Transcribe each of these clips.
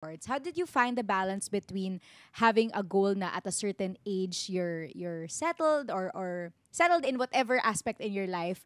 How did you find the balance between having a goal na at a certain age you're settled or settled in whatever aspect in your life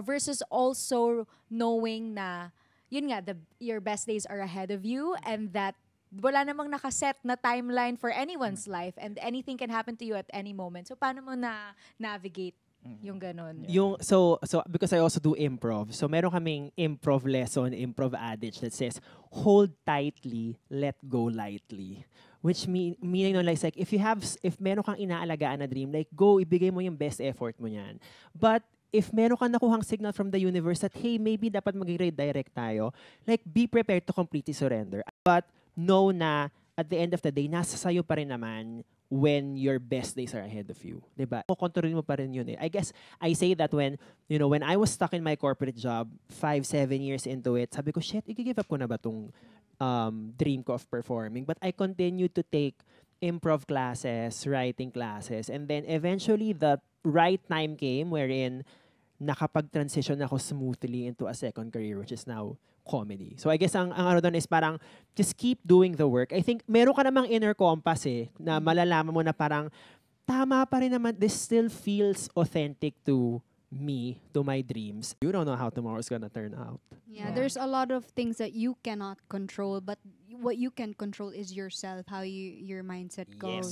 versus also knowing na yun nga your best days are ahead of you and that wala namang nakaset na timeline for anyone's life and anything can happen to you at any moment. So paano mo na navigate yung ganon? Yung so because I also do improv. So meron kaming improv lesson, improv adage that says hold tightly, let go lightly. Which meaning no like if meron kang inaalagaan na dream, like go ibigay mo yung best effort mo niyan. But if meron kang nakuhang signal from the universe that hey, maybe dapat mag-redirect tayo, like be prepared to completely surrender. But know na at the end of the day, nasa sayo pa rin naman when your best days are ahead of you. Diba? Kontrolin mo pa rin yun eh. I guess I say that when, when I was stuck in my corporate job, 5-7 years into it, sabi ko, shit, i-give up ko na ba tong dream ko of performing? But I continued to take improv classes, writing classes, and then eventually the right time came wherein nakapag-transition ako smoothly into a second career, which is now comedy. So I guess ang ano doon is parang just keep doing the work. I think meron ka namang inner compass na malalaman mo na parang tama pa rin naman, this still feels authentic to me, to my dreams. You don't know how tomorrow's gonna turn out. Yeah, there's a lot of things that you cannot control, but what you can control is yourself, how your mindset goes.